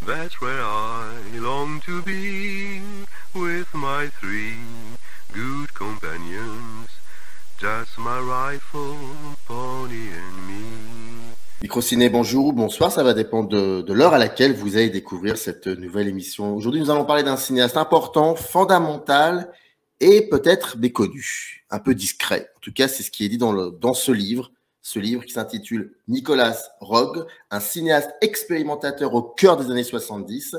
That's where I long to be, with my three good companions, just my rifle, pony and me. Microciné, bonjour ou bonsoir, ça va dépendre de l'heure à laquelle vous allez découvrir cette nouvelle émission. Aujourd'hui, nous allons parler d'un cinéaste important, fondamental et peut-être méconnu, un peu discret. En tout cas, c'est ce qui est dit dans ce livre qui s'intitule Nicolas Roeg, un cinéaste expérimentateur au cœur des années 70.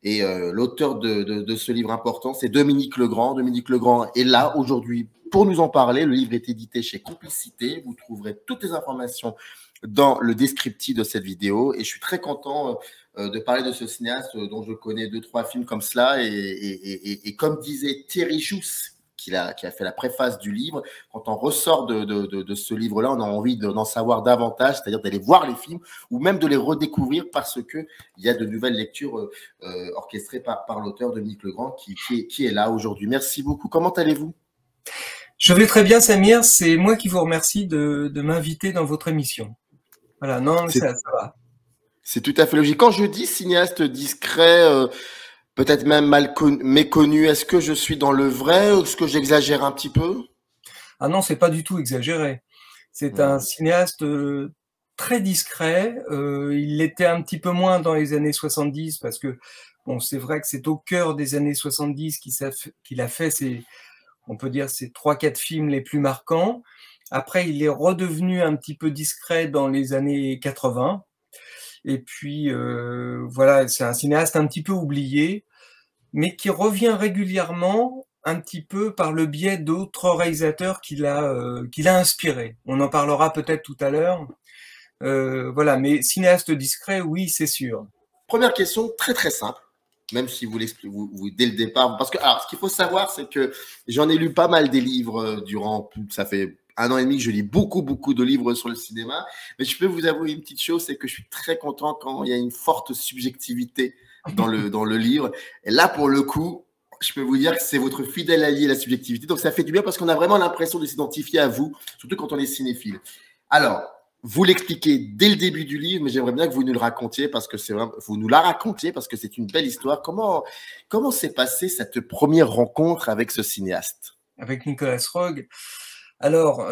Et l'auteur de ce livre important, c'est Dominique Legrand. Dominique Legrand est là aujourd'hui pour nous en parler. Le livre est édité chez Complicité. Vous trouverez toutes les informations dans le descriptif de cette vidéo. Et je suis très content de parler de ce cinéaste dont je connais 2-3 films comme cela. Et comme disait Thierry Jousse, qui a fait la préface du livre, quand on ressort de ce livre-là, on a envie d'en savoir davantage, c'est-à-dire d'aller voir les films ou même de les redécouvrir parce qu'il y a de nouvelles lectures orchestrées par l'auteur Dominique Legrand qui est là aujourd'hui. Merci beaucoup. Comment allez-vous ? Je vais très bien, Samir. C'est moi qui vous remercie de m'inviter dans votre émission. Voilà, non, ça va. C'est tout à fait logique. Quand je dis cinéaste discret, peut-être même méconnu, est-ce que je suis dans le vrai ou est-ce que j'exagère un petit peu ? Ah non, c'est pas du tout exagéré. C'est un cinéaste très discret. Il l'était un petit peu moins dans les années 70 parce que, bon, c'est vrai que c'est au cœur des années 70 qu'il a fait on peut dire, ses 3-4 films les plus marquants. Après, il est redevenu un petit peu discret dans les années 80. Et puis, voilà, c'est un cinéaste un petit peu oublié, mais qui revient régulièrement un petit peu par le biais d'autres réalisateurs qu'il a inspirés. On en parlera peut-être tout à l'heure. Voilà, mais cinéaste discret, oui, c'est sûr. Première question, très très simple, même si vous l'expliquez dès le départ. Parce que, alors, ce qu'il faut savoir, c'est que j'en ai lu pas mal des livres durant, ça fait 1 an et demi que je lis beaucoup de livres sur le cinéma. Mais je peux vous avouer une petite chose, c'est que je suis très content quand il y a une forte subjectivité dans le livre. Et là, pour le coup, je peux vous dire que c'est votre fidèle allié, la subjectivité. Donc, ça fait du bien parce qu'on a vraiment l'impression de s'identifier à vous, surtout quand on est cinéphile. Alors, vous l'expliquez dès le début du livre, mais j'aimerais bien que vous nous le racontiez parce que vous nous la racontiez parce que c'est une belle histoire. Comment s'est passée cette première rencontre avec ce cinéaste ? Avec Nicolas Roeg. Alors, à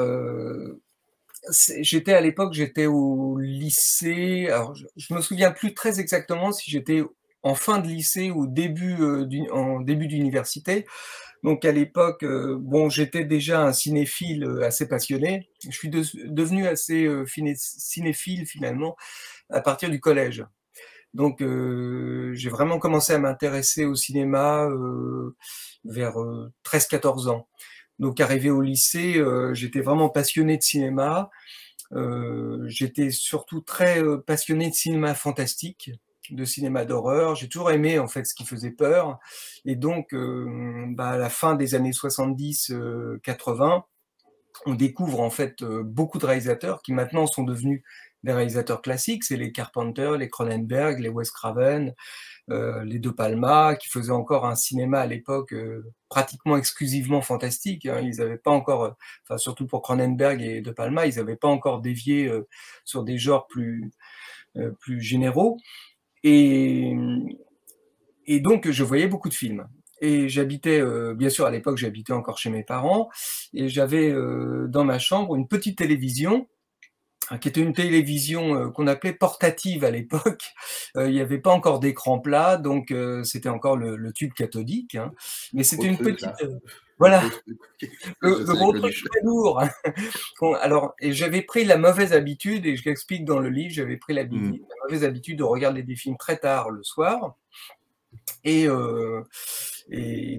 l'époque, j'étais au lycée. Alors, je me souviens plus très exactement si j'étais en fin de lycée ou en début d'université. Donc à l'époque, bon, j'étais déjà un cinéphile assez passionné. Je suis devenu assez cinéphile finalement à partir du collège. Donc j'ai vraiment commencé à m'intéresser au cinéma vers 13-14 ans. Donc arrivé au lycée, j'étais vraiment passionné de cinéma. J'étais surtout très passionné de cinéma fantastique, de cinéma d'horreur. J'ai toujours aimé en fait ce qui faisait peur. Et donc, à la fin des années 70-80, on découvre en fait beaucoup de réalisateurs qui maintenant sont devenus des réalisateurs classiques. C'est les Carpenter, les Cronenberg, les Wes Craven, les De Palma, qui faisaient encore un cinéma à l'époque pratiquement exclusivement fantastique. Hein. Ils n'avaient pas encore, enfin surtout pour Cronenberg et De Palma, ils n'avaient pas encore dévié sur des genres plus généraux. Et donc, je voyais beaucoup de films. Et j'habitais, bien sûr, à l'époque, j'habitais encore chez mes parents. Et j'avais dans ma chambre une petite télévision, qui était une télévision qu'on appelait portative à l'époque. Il n'y avait pas encore d'écran plat, donc c'était encore le tube cathodique. Hein. Mais c'était une petite... voilà, le gros truc très lourd. Alors, et j'avais pris la mauvaise habitude, et je l'explique dans le livre, j'avais pris la mauvaise habitude de regarder des films très tard le soir, et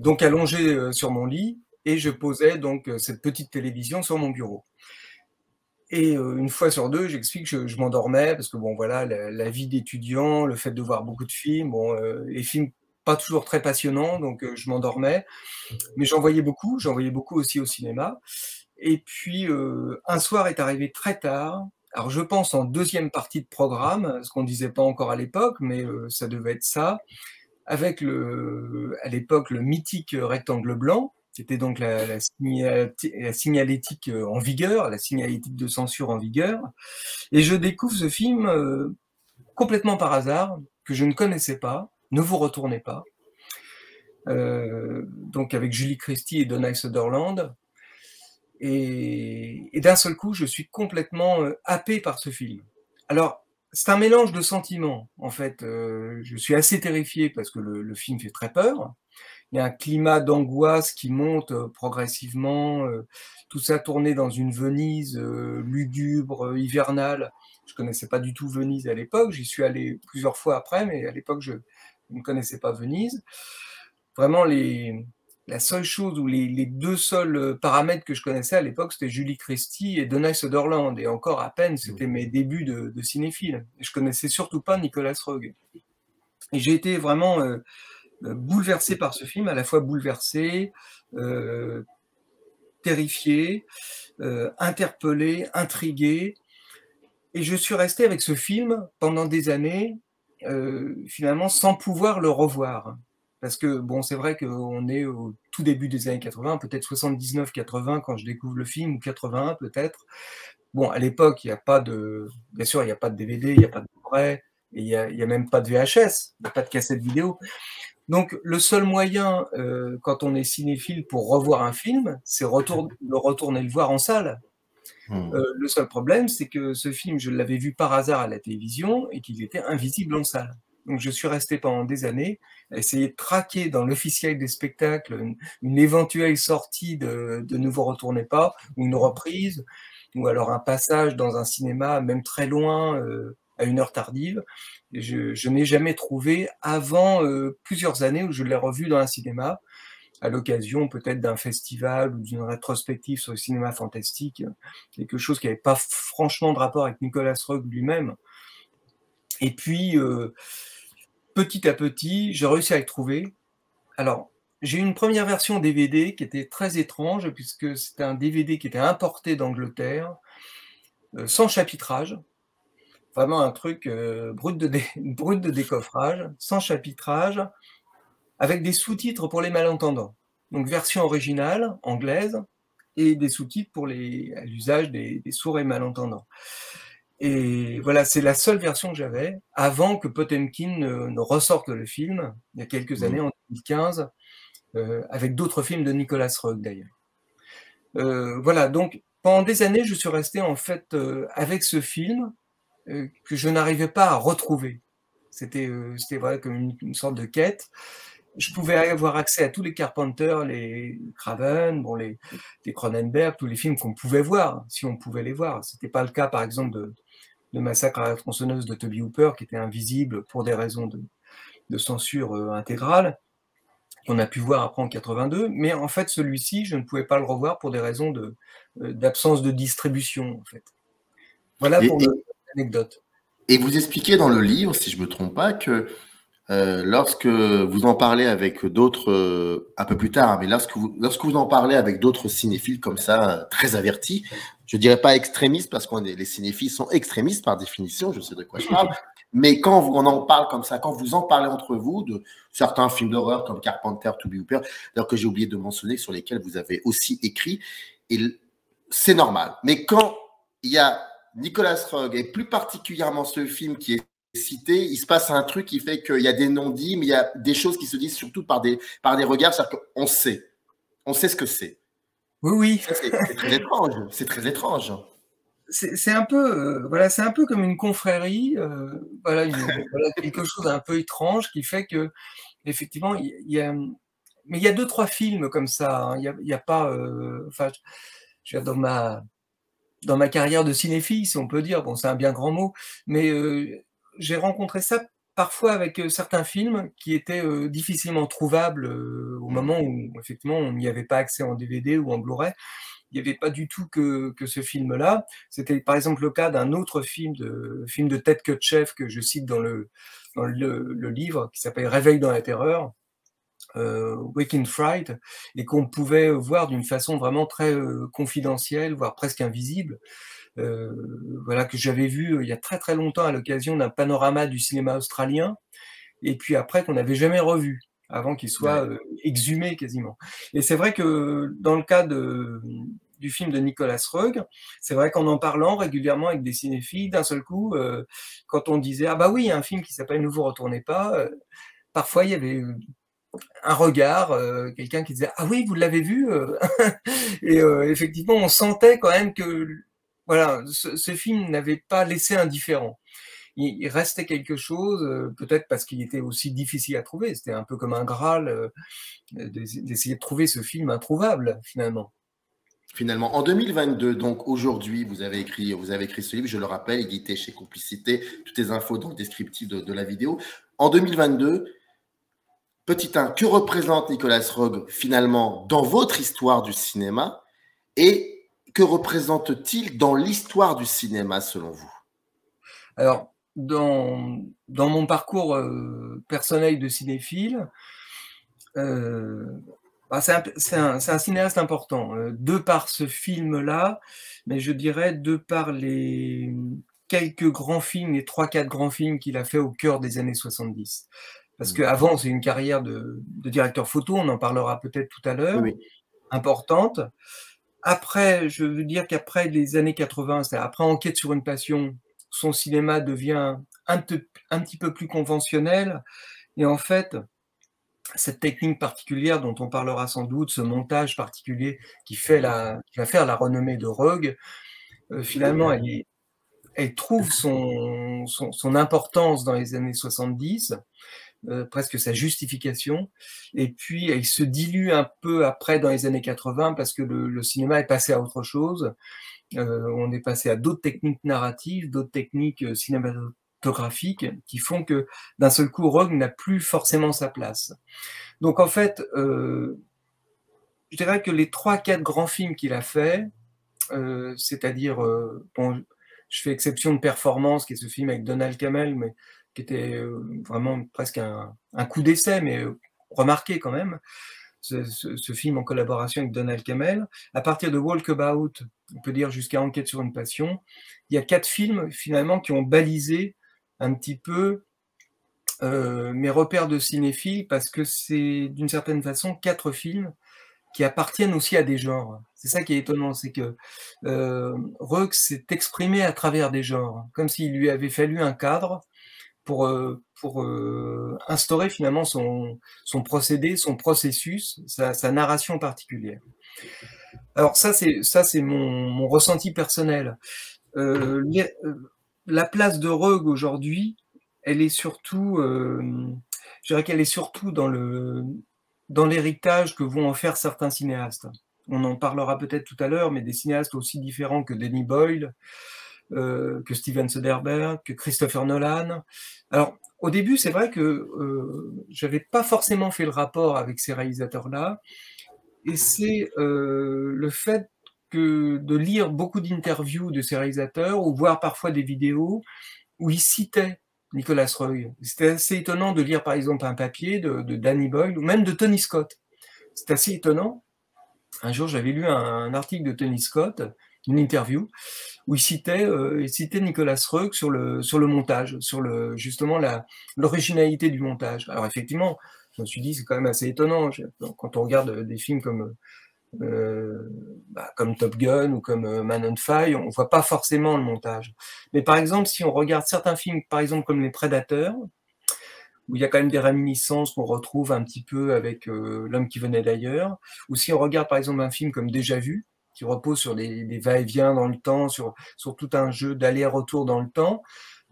donc allongé sur mon lit, et je posais donc cette petite télévision sur mon bureau. Et une fois sur deux, j'explique que je m'endormais, parce que bon, voilà, la vie d'étudiant, le fait de voir beaucoup de films, bon, les films pas toujours très passionnants, donc je m'endormais, mais j'en voyais beaucoup aussi au cinéma. Et puis, un soir est arrivé très tard, alors je pense en deuxième partie de programme, ce qu'on ne disait pas encore à l'époque, mais ça devait être ça, avec à l'époque le mythique rectangle blanc, qui était donc la signalétique en vigueur, la signalétique de censure en vigueur. Et je découvre ce film complètement par hasard, que je ne connaissais pas, Ne vous retournez pas, donc avec Julie Christie et Donald Sutherland. Et d'un seul coup, je suis complètement happé par ce film. Alors, c'est un mélange de sentiments, en fait. Je suis assez terrifié parce que le film fait très peur. Il y a un climat d'angoisse qui monte progressivement. Tout ça tourné dans une Venise lugubre, hivernale. Je connaissais pas du tout Venise à l'époque. J'y suis allé plusieurs fois après, mais à l'époque, je ne connaissais pas Venise. Vraiment, la seule chose ou les deux seuls paramètres que je connaissais à l'époque, c'était Julie Christie et Donald Sutherland. Et encore à peine, c'était mes débuts de cinéphile. Et je connaissais surtout pas Nicolas Roeg. Et j'ai été vraiment bouleversé par ce film, à la fois bouleversé, terrifié, interpellé, intrigué. Et je suis resté avec ce film pendant des années, finalement, sans pouvoir le revoir. Parce que, bon, c'est vrai qu'on est au tout début des années 80, peut-être 79-80 quand je découvre le film, ou 81 peut-être. Bon, à l'époque, il n'y a pas de... Bien sûr, il n'y a pas de DVD, il n'y a pas de Blu-ray, et il n'y a même pas de VHS, il n'y a pas de cassette vidéo. Donc, le seul moyen, quand on est cinéphile, pour revoir un film, c'est retourner le voir en salle. Le seul problème, c'est que ce film, je l'avais vu par hasard à la télévision et qu'il était invisible en salle. Donc, je suis resté pendant des années à essayer de traquer dans l'officiel des spectacles une éventuelle sortie de Ne vous retournez pas, ou une reprise, ou alors un passage dans un cinéma, même très loin, à une heure tardive. Et je n'ai jamais trouvé avant plusieurs années où je l'ai revu dans un cinéma, à l'occasion peut-être d'un festival ou d'une rétrospective sur le cinéma fantastique, quelque chose qui n'avait pas franchement de rapport avec Nicolas Roeg lui-même. Et puis, petit à petit, j'ai réussi à le trouver. Alors, j'ai eu une première version DVD qui était très étrange, puisque c'était un DVD qui était importé d'Angleterre, sans chapitrage. Vraiment un truc brut de décoffrage, sans chapitrage, avec des sous-titres pour les malentendants. Donc version originale, anglaise, et des sous-titres à l'usage des sourds et malentendants. Et voilà, c'est la seule version que j'avais, avant que Potemkin ne ressorte le film, il y a quelques années, en 2015, avec d'autres films de Nicolas Roeg d'ailleurs. Voilà, donc pendant des années, je suis resté en fait avec ce film, que je n'arrivais pas à retrouver. C'était voilà, comme une sorte de quête. Je pouvais avoir accès à tous les Carpenter, les Craven, bon, les Cronenberg, tous les films qu'on pouvait voir, si on pouvait les voir. C'était pas le cas, par exemple, de Massacre à la tronçonneuse de Tobe Hooper, qui était invisible pour des raisons de censure intégrale, qu'on a pu voir après en 82. Mais en fait, celui-ci, je ne pouvais pas le revoir pour des raisons d'absence de distribution, en fait. Voilà pour l'anecdote. Et vous expliquez dans le livre, si je ne me trompe pas, que lorsque vous en parlez avec d'autres, un peu plus tard, mais lorsque vous en parlez avec d'autres cinéphiles comme ça, très avertis, je dirais pas extrémistes, parce que les cinéphiles sont extrémistes par définition, je sais de quoi je parle, mais quand on en parle comme ça, quand vous en parlez entre vous de certains films d'horreur comme Carpenter, Tobe Hooper, d'ailleurs que j'ai oublié de mentionner, sur lesquels vous avez aussi écrit, et c'est normal. Mais quand il y a Nicolas Roeg, et plus particulièrement ce film qui est cité, il se passe un truc qui fait qu'il y a des non-dits, mais il y a des choses qui se disent surtout par des regards, c'est-à-dire qu'on sait. On sait ce que c'est. Oui, oui. C'est très étrange. C'est très étrange. C'est un peu, voilà, c'est un peu comme une confrérie, voilà, quelque chose d'un peu étrange qui fait que, effectivement, mais il y a 2-3 films comme ça. Hein, il y a pas, enfin, dans ma carrière de cinéphile, si on peut dire, bon, c'est un bien grand mot, mais j'ai rencontré ça parfois avec certains films qui étaient difficilement trouvables au moment où, effectivement, on n'y avait pas accès en DVD ou en Blu-ray. Il n'y avait pas du tout que ce film-là. C'était par exemple le cas d'un autre film de Ted Kotcheff que je cite dans le livre, qui s'appelle Réveil dans la terreur, Waking Fright, et qu'on pouvait voir d'une façon vraiment très confidentielle, voire presque invisible. Voilà, que j'avais vu il y a très très longtemps à l'occasion d'un panorama du cinéma australien, et puis après qu'on n'avait jamais revu, avant qu'il soit exhumé quasiment. Et c'est vrai que dans le cas du du film de Nicolas Roeg. C'est vrai qu'en parlant régulièrement avec des cinéphiles, d'un seul coup, quand on disait « Ah bah oui, il y a un film qui s'appelle Ne vous retournez pas », parfois il y avait un regard, quelqu'un qui disait « Ah oui, vous l'avez vu ?» Et effectivement, on sentait quand même que voilà, ce film n'avait pas laissé indifférent. Il restait quelque chose, peut-être parce qu'il était aussi difficile à trouver. C'était un peu comme un Graal, d'essayer de trouver ce film introuvable, finalement. Finalement, en 2022, donc aujourd'hui, vous avez écrit ce livre, je le rappelle, édité chez Complicité, toutes les infos dans le descriptif de la vidéo. En 2022, petit 1, que représente Nicolas Roeg finalement dans votre histoire du cinéma et que représente-t-il dans l'histoire du cinéma selon vous? Alors, dans mon parcours personnel de cinéphile, c'est un cinéaste important, de par ce film-là, mais je dirais de par les quelques grands films, les 3-4 grands films qu'il a fait au cœur des années 70. Parce qu'avant, c'est une carrière de directeur photo, on en parlera peut-être tout à l'heure, Oui. importante. Après, je veux dire qu'après les années 80, c'est-à-dire après Enquête sur une passion, son cinéma devient un petit peu plus conventionnel. Et en fait, cette technique particulière dont on parlera sans doute, ce montage particulier qui va faire la renommée de Roeg, finalement, elle trouve son importance dans les années 70, presque sa justification, et puis elle se dilue un peu après dans les années 80 parce que le cinéma est passé à autre chose. On est passé à d'autres techniques narratives, d'autres techniques cinématographiques qui font que d'un seul coup, Roeg n'a plus forcément sa place. Donc en fait, je dirais que les 3-4 grands films qu'il a fait, c'est-à-dire, bon, je fais exception de Performance, qui est ce film avec Donald Cammell, mais qui était vraiment presque un coup d'essai, mais remarqué quand même, ce film en collaboration avec Donald Cammell. À partir de Walkabout, on peut dire jusqu'à Enquête sur une passion, il y a 4 films finalement qui ont balisé un petit peu mes repères de cinéphile, parce que c'est d'une certaine façon 4 films qui appartiennent aussi à des genres. C'est ça qui est étonnant, c'est que Roeg s'est exprimé à travers des genres, comme s'il lui avait fallu un cadre pour instaurer finalement son procédé, son processus, sa narration particulière. Alors ça, c'est mon ressenti personnel. La place de Roeg aujourd'hui, elle est surtout, je dirais qu'elle est surtout dans l'héritage que vont en faire certains cinéastes. On en parlera peut-être tout à l'heure, mais des cinéastes aussi différents que Danny Boyle, que Steven Soderbergh, que Christopher Nolan. Alors, au début, c'est vrai que j'avais pas forcément fait le rapport avec ces réalisateurs-là, et c'est le fait de lire beaucoup d'interviews de ces réalisateurs, ou voir parfois des vidéos où ils citaient Nicolas Roeg. C'était assez étonnant de lire par exemple un papier de Danny Boyle, ou même de Tony Scott. C'est assez étonnant. Un jour, j'avais lu un article de Tony Scott, une interview, où il citait Nicolas Roeg sur le montage, sur justement l'originalité du montage. Alors effectivement, je me suis dit, c'est quand même assez étonnant. Quand on regarde des films comme Top Gun ou comme Man on Fire, on voit pas forcément le montage. Mais par exemple, si on regarde certains films, par exemple comme Les Prédateurs, où il y a quand même des réminiscences qu'on retrouve un petit peu avec L'homme qui venait d'ailleurs, ou si on regarde par exemple un film comme Déjà vu, qui repose sur des va-et-vient dans le temps, sur tout un jeu d'aller-retour dans le temps,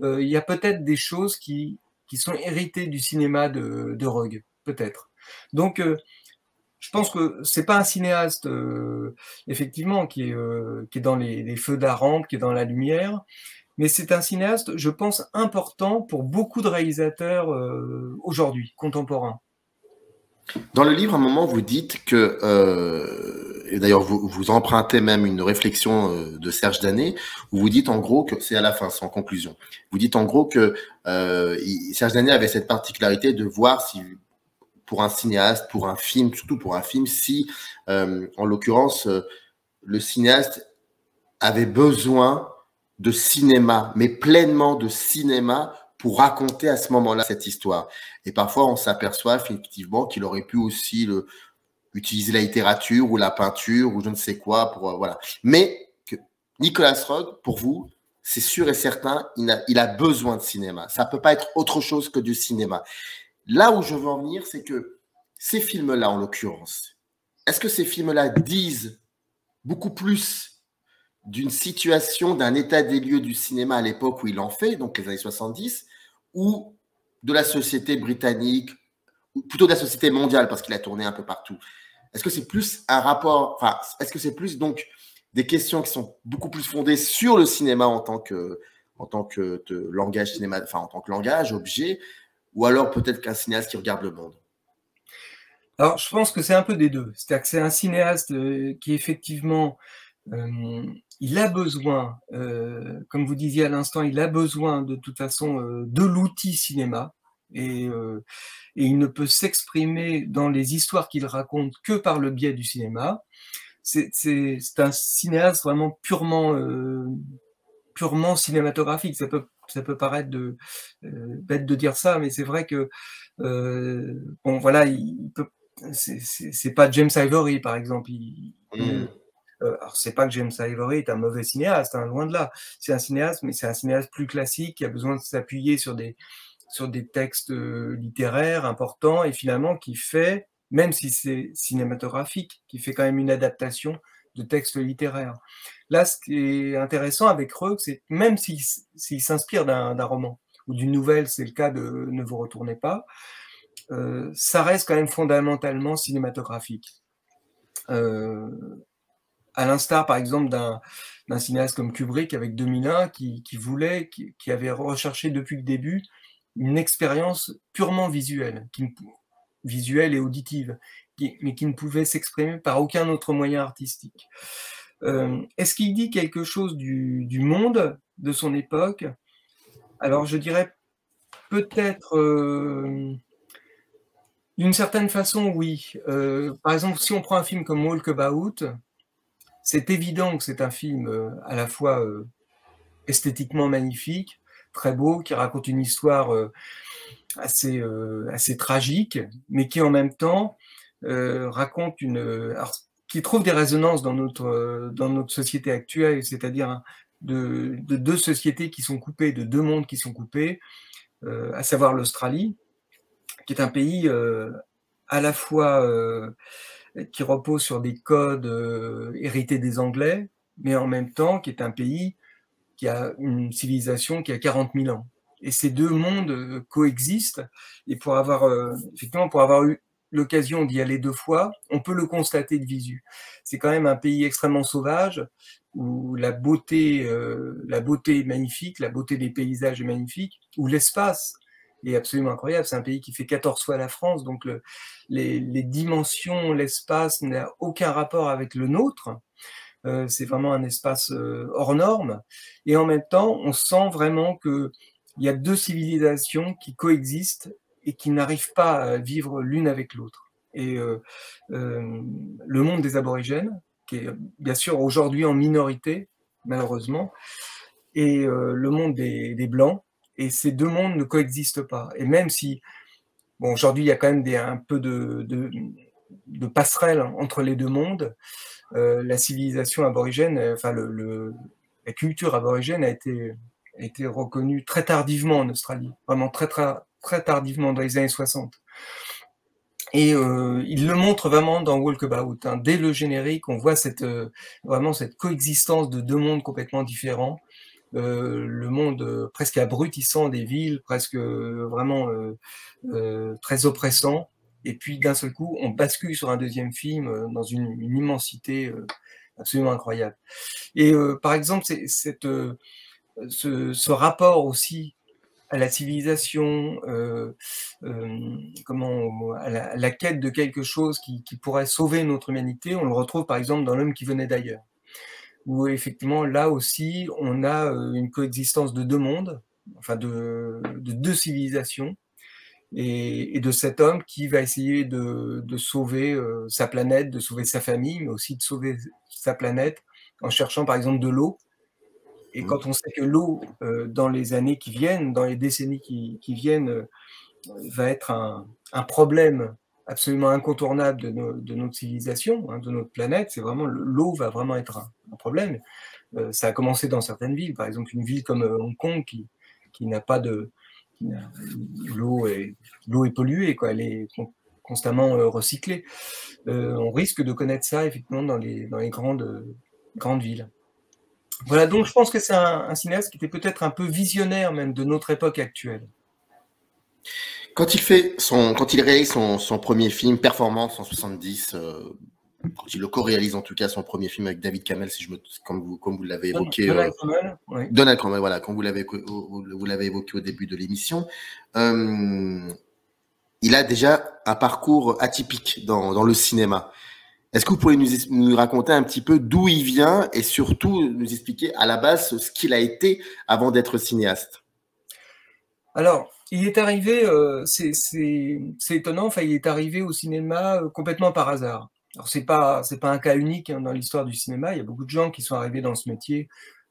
il y a peut-être des choses qui sont héritées du cinéma de Roeg, peut-être. Donc, je pense que c'est pas un cinéaste, effectivement, qui est dans les feux d'Arande, qui est dans la lumière, mais c'est un cinéaste, je pense, important pour beaucoup de réalisateurs aujourd'hui, contemporains. Dans le livre, à un moment, vous dites que, et d'ailleurs, vous empruntez même une réflexion de Serge Danet, où vous dites en gros que, c'est à la fin, c'est en conclusion, vous dites en gros que Serge Danet avait cette particularité de voir si, pour un cinéaste, pour un film, surtout pour un film, si, en l'occurrence, le cinéaste avait besoin de cinéma, mais pleinement de cinéma, pour raconter à ce moment-là cette histoire. Et parfois, on s'aperçoit effectivement qu'il aurait pu aussi utiliser la littérature ou la peinture ou je ne sais quoi pour voilà. Mais que Nicolas Roeg, pour vous, c'est sûr et certain, il a besoin de cinéma. Ça peut pas être autre chose que du cinéma. Là où je veux en venir, c'est que ces films-là, en l'occurrence, est-ce que ces films-là disent beaucoup plus d'une situation, d'un état des lieux du cinéma à l'époque où il en fait, donc les années 70, ou de la société britannique, ou plutôt de la société mondiale, parce qu'il a tourné un peu partout? Est-ce que c'est plus un rapport, enfin, est-ce que c'est plus donc des questions qui sont beaucoup plus fondées sur le cinéma en tant que langage cinéma, enfin en tant que langage, objet, ou alors peut-être qu'un cinéaste qui regarde le monde? Alors, je pense que c'est un peu des deux. C'est-à-dire que c'est un cinéaste qui effectivement, il a besoin, comme vous disiez à l'instant, il a besoin de toute façon de l'outil cinéma. Et il ne peut s'exprimer dans les histoires qu'il raconte que par le biais du cinéma. C'est un cinéaste vraiment purement cinématographique. Ça peut paraître bête de dire ça, mais c'est vrai que bon voilà, c'est pas James Ivory par exemple. Alors c'est pas que James Ivory est un mauvais cinéaste, hein, loin de là. C'est un cinéaste, mais c'est un cinéaste plus classique qui a besoin de s'appuyer sur des textes littéraires importants et finalement qui fait, même si c'est cinématographique, qui fait quand même une adaptation de textes littéraires. Là, ce qui est intéressant avec Roeg, c'est même s'il s'inspire d'un roman ou d'une nouvelle, c'est le cas de Ne vous retournez pas, ça reste quand même fondamentalement cinématographique. À l'instar, par exemple, d'un cinéaste comme Kubrick avec 2001, qui avait recherché depuis le début une expérience purement visuelle, visuelle et auditive, mais qui ne pouvait s'exprimer par aucun autre moyen artistique. Est-ce qu'il dit quelque chose du monde de son époque? Alors je dirais peut-être d'une certaine façon, oui. Par exemple, si on prend un film comme Walkabout, c'est évident que c'est un film à la fois esthétiquement magnifique, très beau, qui raconte une histoire assez tragique, mais qui en même temps raconte qui trouve des résonances dans notre société actuelle, c'est-à-dire de deux sociétés qui sont coupées, de deux mondes qui sont coupés, à savoir l'Australie, qui est un pays à la fois qui repose sur des codes hérités des Anglais, mais en même temps qui est un pays qui a une civilisation qui a 40 000 ans. Et ces deux mondes coexistent, et effectivement, pour avoir eu l'occasion d'y aller 2 fois, on peut le constater de visu. C'est quand même un pays extrêmement sauvage, où la beauté est magnifique, la beauté des paysages est magnifique, où l'espace est absolument incroyable. C'est un pays qui fait 14 fois la France, donc les dimensions, l'espace n'a aucun rapport avec le nôtre. C'est vraiment un espace hors norme. Et en même temps, on sent vraiment qu'il y a deux civilisations qui coexistent et qui n'arrivent pas à vivre l'une avec l'autre. Et le monde des aborigènes, qui est bien sûr aujourd'hui en minorité, malheureusement, et le monde des Blancs, et ces deux mondes ne coexistent pas. Et même si, bon, aujourd'hui, il y a quand même un peu de passerelle entre les deux mondes, la civilisation aborigène, enfin la culture aborigène a été reconnue très tardivement en Australie, vraiment très, très, très tardivement, dans les années 60. Et il le montre vraiment dans Walkabout. Hein. Dès le générique, on voit vraiment cette coexistence de deux mondes complètement différents. Le monde presque abrutissant des villes, presque vraiment très oppressant. Et puis d'un seul coup, on bascule sur un deuxième film dans une immensité absolument incroyable. Et par exemple, ce rapport aussi à la civilisation, à la quête de quelque chose qui pourrait sauver notre humanité, on le retrouve par exemple dans L'homme qui venait d'ailleurs, où effectivement là aussi on a une coexistence de deux mondes, enfin de deux civilisations, et de cet homme qui va essayer de sauver sa planète, de sauver sa famille, mais aussi de sauver sa planète en cherchant par exemple de l'eau. Et quand on sait que l'eau, dans les années qui viennent, dans les décennies qui viennent, va être un problème absolument incontournable de notre civilisation, hein, de notre planète. C'est vraiment l'eau va vraiment être un problème. Ça a commencé dans certaines villes, par exemple une ville comme Hong Kong qui n'a pas de l'eau est polluée, quoi. Elle est constamment recyclée. On risque de connaître ça effectivement dans les grandes villes. Voilà, donc je pense que c'est un cinéaste qui était peut-être un peu visionnaire même de notre époque actuelle. Quand il réalise son premier film, Performance en 70, quand il le co-réalise en tout cas son premier film avec David Cammell, comme vous l'avez évoqué, Donald Cammell, oui. Donald Cammell, voilà, comme vous l'avez évoqué au début de l'émission, il a déjà un parcours atypique dans le cinéma. Est-ce que vous pouvez nous raconter un petit peu d'où il vient et surtout nous expliquer à la base ce qu'il a été avant d'être cinéaste? Alors, il est arrivé, c'est étonnant, enfin, il est arrivé au cinéma complètement par hasard. Alors, c'est pas un cas unique hein, dans l'histoire du cinéma. Il y a beaucoup de gens qui sont arrivés dans ce métier,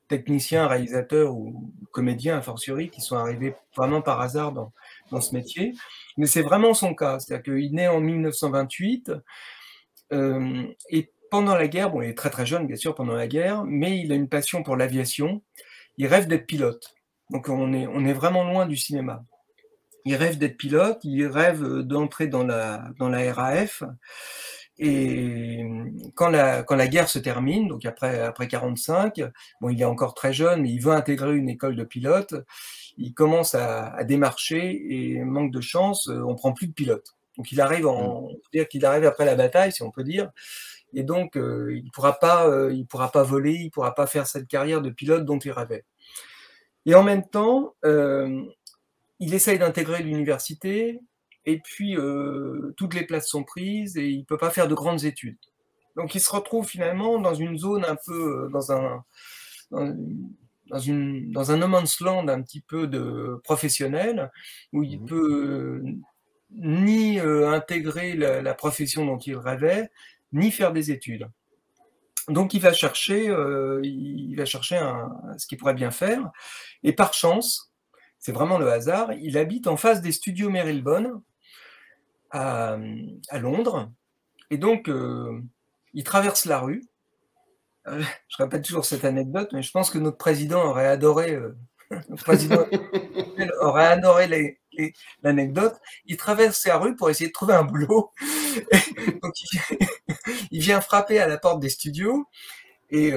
techniciens, réalisateurs ou comédiens, a fortiori, qui sont arrivés vraiment par hasard dans ce métier. Mais c'est vraiment son cas. C'est-à-dire qu'il naît en 1928 et pendant la guerre, bon, il est très très jeune, bien sûr, pendant la guerre, mais il a une passion pour l'aviation. Il rêve d'être pilote. Donc, on est vraiment loin du cinéma. Il rêve d'être pilote, il rêve d'entrer dans la RAF. Et quand la guerre se termine, donc après 45, bon, il est encore très jeune, mais il veut intégrer une école de pilote. Il commence à démarcher et manque de chance, on prend plus de pilote. Donc il arrive on peut dire qu'il arrive après la bataille, si on peut dire. Et donc il pourra pas voler, il pourra pas faire cette carrière de pilote dont il rêvait. Et en même temps, il essaye d'intégrer l'université. Et puis, toutes les places sont prises et il ne peut pas faire de grandes études. Donc, il se retrouve finalement dans une zone un peu, dans un no man's land un petit peu de professionnel, où il peut ni intégrer la profession dont il rêvait, ni faire des études. Donc, il va chercher ce qu'il pourrait bien faire. Et par chance, c'est vraiment le hasard, il habite en face des studios Marylebone, à Londres, et donc il traverse la rue. Je répète toujours cette anecdote, mais je pense que notre président aurait adoré l'anecdote. Il traverse la rue pour essayer de trouver un boulot. Donc il vient frapper à la porte des studios et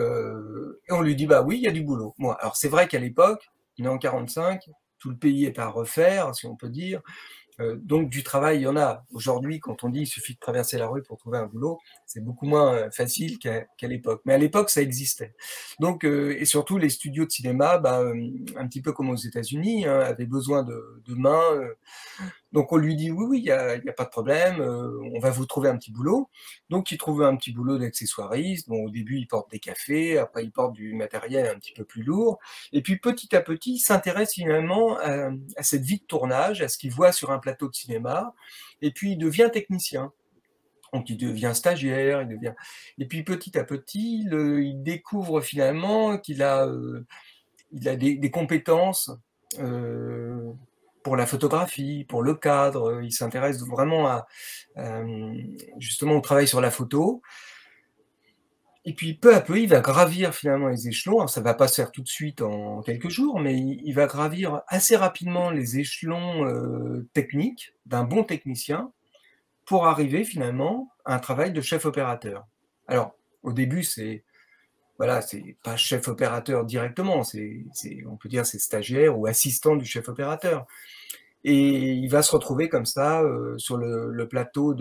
on lui dit bah oui, il y a du boulot. Bon, alors c'est vrai qu'à l'époque, il est en 45, tout le pays est à refaire, si on peut dire. Donc du travail, il y en a. Aujourd'hui, quand on dit il suffit de traverser la rue pour trouver un boulot, c'est beaucoup moins facile qu'à l'époque. Mais à l'époque, ça existait. Donc, et surtout, les studios de cinéma, un petit peu comme aux États-Unis, hein, avaient besoin de mains. Donc on lui dit oui, il y a pas de problème, on va vous trouver un petit boulot. Donc il trouve un petit boulot d'accessoiriste. Bon, au début, il porte des cafés, après il porte du matériel un petit peu plus lourd. Et puis petit à petit, il s'intéresse finalement à cette vie de tournage, à ce qu'il voit sur un plateau de cinéma. Et puis il devient technicien. Donc il devient stagiaire, et puis petit à petit, il découvre finalement qu'il a des compétences pour la photographie, pour le cadre. Il s'intéresse vraiment justement au travail sur la photo. Et puis peu à peu, il va gravir finalement les échelons. Alors, ça ne va pas se faire tout de suite en quelques jours, mais il va gravir assez rapidement les échelons techniques d'un bon technicien pour arriver finalement à un travail de chef opérateur. Alors, au début, c'est pas chef opérateur directement, on peut dire c'est stagiaire ou assistant du chef opérateur. Et il va se retrouver comme ça sur le plateau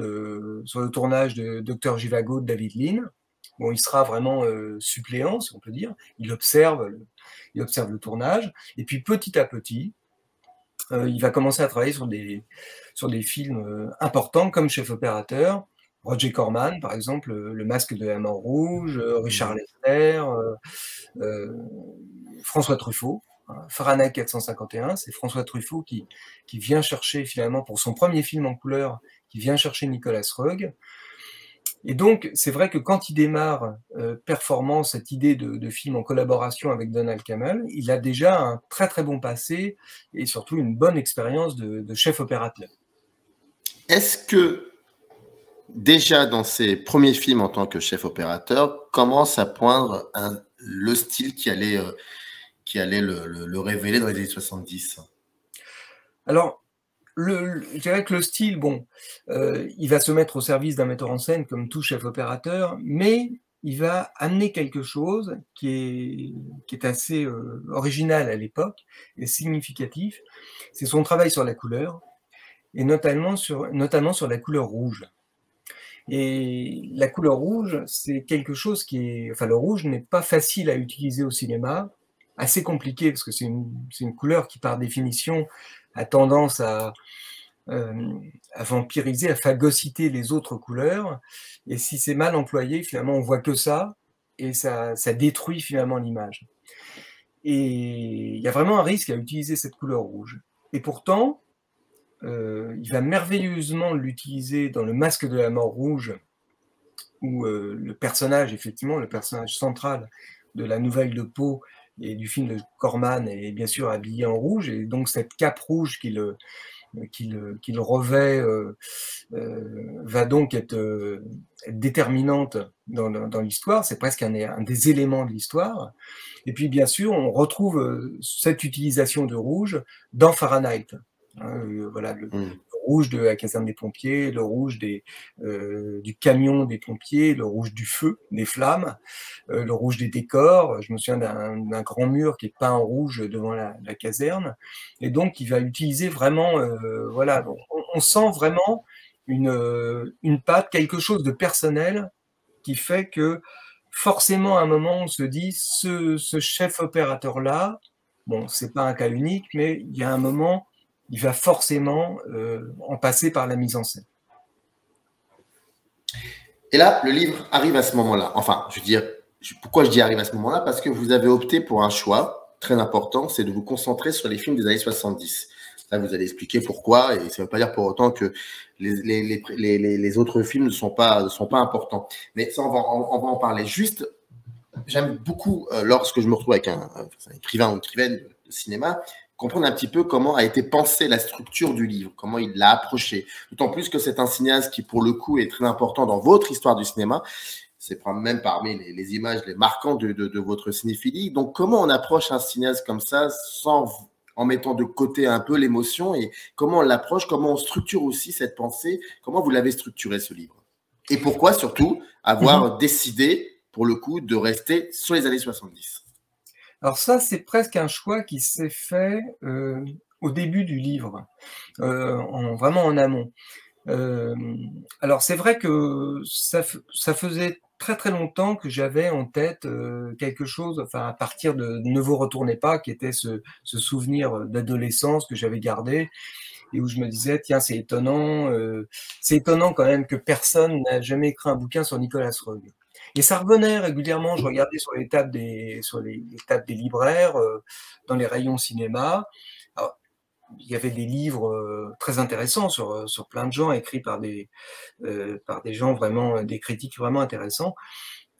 sur le tournage de Dr Zhivago de David Lean. Bon, il sera vraiment suppléant, si on peut dire. Il observe le tournage. Et puis petit à petit, il va commencer à travailler sur des films importants comme chef opérateur. Roger Corman, par exemple, Le Masque de la Mort Rouge, Richard Lester, François Truffaut. Fahrenheit 451, c'est François Truffaut qui vient chercher finalement pour son premier film en couleur, qui vient chercher Nicolas Roeg. Et donc, c'est vrai que quand il démarre performant cette idée de film en collaboration avec Donald Cammell, il a déjà un très très bon passé et surtout une bonne expérience de chef opérateur. Est-ce que déjà dans ses premiers films en tant que chef opérateur, commence à poindre le style qui allait le révéler dans les années 70. Alors, je dirais que le style, bon, il va se mettre au service d'un metteur en scène comme tout chef opérateur, mais il va amener quelque chose qui est assez original à l'époque et significatif. C'est son travail sur la couleur, et notamment sur la couleur rouge. Et la couleur rouge, c'est quelque chose enfin, le rouge n'est pas facile à utiliser au cinéma, assez compliqué, parce que c'est une couleur qui, par définition, a tendance à vampiriser, à phagocyter les autres couleurs. Et si c'est mal employé, finalement, on voit que ça, et ça détruit finalement l'image. Et il y a vraiment un risque à utiliser cette couleur rouge. Et pourtant, il va merveilleusement l'utiliser dans Le Masque de la Mort rouge, où le personnage, effectivement, le personnage central de la nouvelle de Poe et du film de Corman est bien sûr habillé en rouge, et donc cette cape rouge qu'il revêt va donc être déterminante dans l'histoire. C'est presque un des éléments de l'histoire. Et puis bien sûr, on retrouve cette utilisation de rouge dans Fahrenheit. Voilà, le rouge de la caserne des pompiers, le rouge du camion des pompiers, le rouge du feu, des flammes, le rouge des décors. Je me souviens d'un grand mur qui est peint en rouge devant la caserne. Et donc, il va utiliser vraiment, voilà, on sent vraiment une patte, quelque chose de personnel qui fait que forcément, à un moment, on se dit, ce chef opérateur-là, bon, c'est pas un cas unique, mais il y a un moment, il va forcément en passer par la mise en scène. Et là, le livre arrive à ce moment-là. Enfin, je veux dire, pourquoi je dis arrive à ce moment-là? Parce que vous avez opté pour un choix très important, c'est de vous concentrer sur les films des années 70. Là, vous allez expliquer pourquoi, et ça ne veut pas dire pour autant que les autres films ne sont pas importants. Mais ça, on va en parler. Juste, j'aime beaucoup, lorsque je me retrouve avec un écrivain ou une écrivaine de cinéma, comprendre un petit peu comment a été pensée la structure du livre, comment il l'a approché. D'autant plus que c'est un cinéaste qui, pour le coup, est très important dans votre histoire du cinéma. C'est même parmi les images les marquantes de votre cinéphilie. Donc, comment on approche un cinéaste comme ça en mettant de côté un peu l'émotion, et comment on l'approche, comment on structure aussi cette pensée, comment vous l'avez structuré ce livre? Et pourquoi surtout avoir décidé, pour le coup, de rester sur les années 70? Alors ça, c'est presque un choix qui s'est fait au début du livre, vraiment en amont. Alors c'est vrai que ça faisait très très longtemps que j'avais en tête quelque chose, enfin à partir de Ne vous retournez pas, qui était ce souvenir d'adolescence que j'avais gardé, et où je me disais, tiens, c'est étonnant quand même que personne n'a jamais écrit un bouquin sur Nicolas Roeg. Et ça revenait régulièrement, je regardais sur les tables des libraires, dans les rayons cinéma. Alors, il y avait des livres très intéressants sur plein de gens, écrits par des gens vraiment, des critiques vraiment intéressants.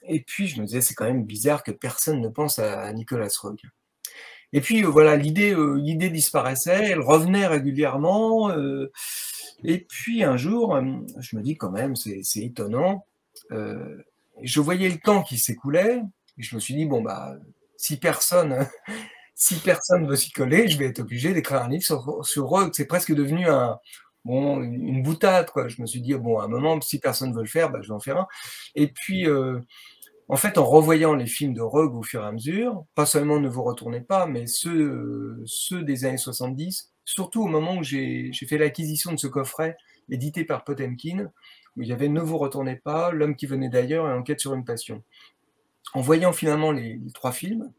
Et puis je me disais, c'est quand même bizarre que personne ne pense à Nicolas Roeg. Et puis voilà, l'idée disparaissait, elle revenait régulièrement. Et puis un jour, je me dis quand même, c'est étonnant. Je voyais le temps qui s'écoulait, et je me suis dit, bon, bah, si personne veut s'y coller, je vais être obligé d'écrire un livre sur Roeg. C'est presque devenu une boutade, quoi. Je me suis dit, bon, à un moment, si personne veut le faire, bah, je vais en faire un. Et puis, en fait, en revoyant les films de Roeg au fur et à mesure, pas seulement Ne vous retournez pas, mais ceux des années 70, surtout au moment où j'ai fait l'acquisition de ce coffret édité par Potemkin, où il y avait Ne vous retournez pas, L'homme qui venait d'ailleurs et Enquête sur une passion. En voyant finalement les trois films,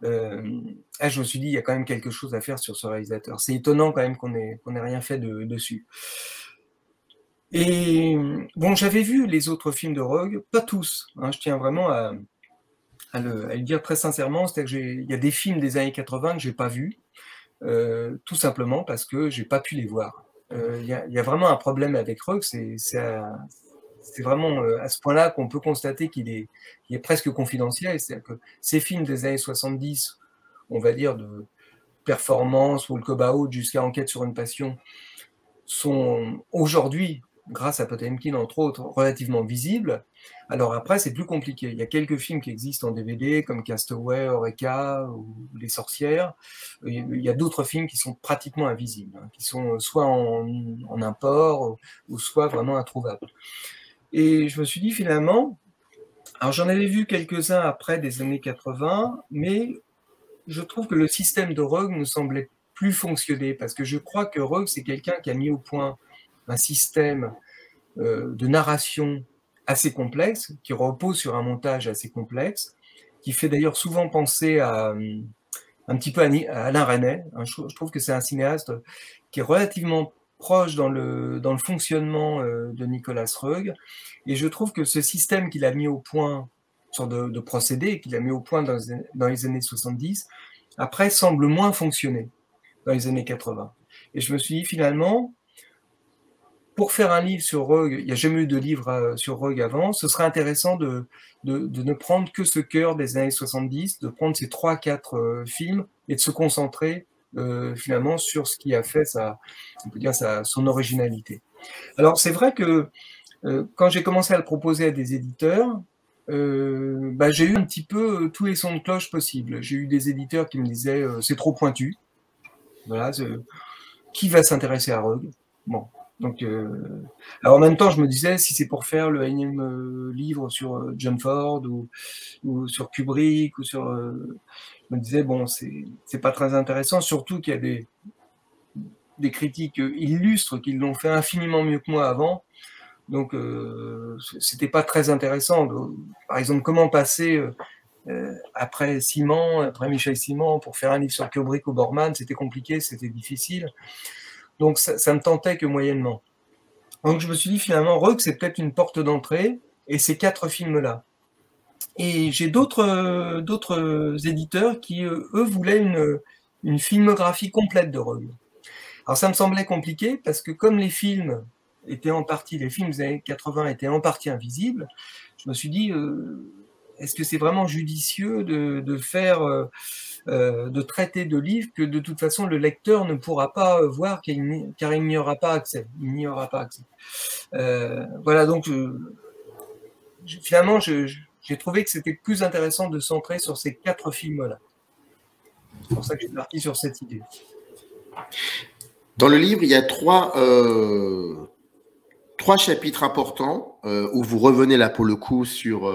je me suis dit, il y a quand même quelque chose à faire sur ce réalisateur. C'est étonnant quand même qu'on ait rien fait dessus. Et bon, j'avais vu les autres films de Roeg, pas tous, hein, je tiens vraiment à le dire très sincèrement, c'est-à-dire qu'il y a des films des années 80 que j'ai pas vus, tout simplement parce que j'ai pas pu les voir. Il y a vraiment un problème avec Roeg, c'est vraiment à ce point-là qu'on peut constater qu'il est presque confidentiel. C'est-à-dire que ces films des années 70, on va dire de Performance, Walkabout jusqu'à Enquête sur une passion, sont aujourd'hui grâce à Potemkin entre autres, relativement visible. Alors après, c'est plus compliqué. Il y a quelques films qui existent en DVD, comme Castaway, Eureka ou Les Sorcières. Il y a d'autres films qui sont pratiquement invisibles, hein, qui sont soit en import ou soit vraiment introuvables. Et je me suis dit finalement, alors j'en avais vu quelques-uns après des années 80, mais je trouve que le système de Roeg ne semblait plus fonctionner, parce que je crois que Roeg, c'est quelqu'un qui a mis au point un système de narration assez complexe, qui repose sur un montage assez complexe, qui fait d'ailleurs souvent penser à un petit peu à Alain Resnais. Je trouve que c'est un cinéaste qui est relativement proche dans le fonctionnement de Nicolas Roeg, et je trouve que ce système qu'il a mis au point, une sorte de procédé qu'il a mis au point dans les années 70, après semble moins fonctionner dans les années 80. Et je me suis dit finalement, pour faire un livre sur Roeg, il n'y a jamais eu de livre sur Roeg avant, ce serait intéressant de ne prendre que ce cœur des années 70, de prendre ces 3-4 films et de se concentrer finalement sur ce qui a fait on peut dire son originalité. Alors c'est vrai que quand j'ai commencé à le proposer à des éditeurs, j'ai eu un petit peu tous les sons de cloche possibles. J'ai eu des éditeurs qui me disaient c'est trop pointu. Voilà, qui va s'intéresser à Roeg? Bon. Donc, alors en même temps, je me disais, si c'est pour faire le énième livre sur John Ford ou sur Kubrick ou sur, je me disais bon, c'est pas très intéressant, surtout qu'il y a des critiques illustres qui l'ont fait infiniment mieux que moi avant. Donc, c'était pas très intéressant. Donc, par exemple, comment passer après Michel Simon, pour faire un livre sur Kubrick ou Borman, c'était compliqué, c'était difficile. Donc ça me tentait que moyennement. Donc je me suis dit finalement, Roeg, c'est peut-être une porte d'entrée, et ces 4 films-là. Et j'ai d'autres éditeurs qui, eux, voulaient une filmographie complète de Roeg. Alors ça me semblait compliqué, parce que comme les films des années 80 étaient en partie invisibles, je me suis dit, est-ce que c'est vraiment judicieux de faire... de traiter de livres que de toute façon le lecteur ne pourra pas voir car il n'y aura pas accès. Voilà, donc finalement j'ai trouvé que c'était plus intéressant de centrer sur ces 4 films-là. C'est pour ça que je suis parti sur cette idée. Dans le livre, il y a 3 chapitres importants où vous revenez là pour le coup sur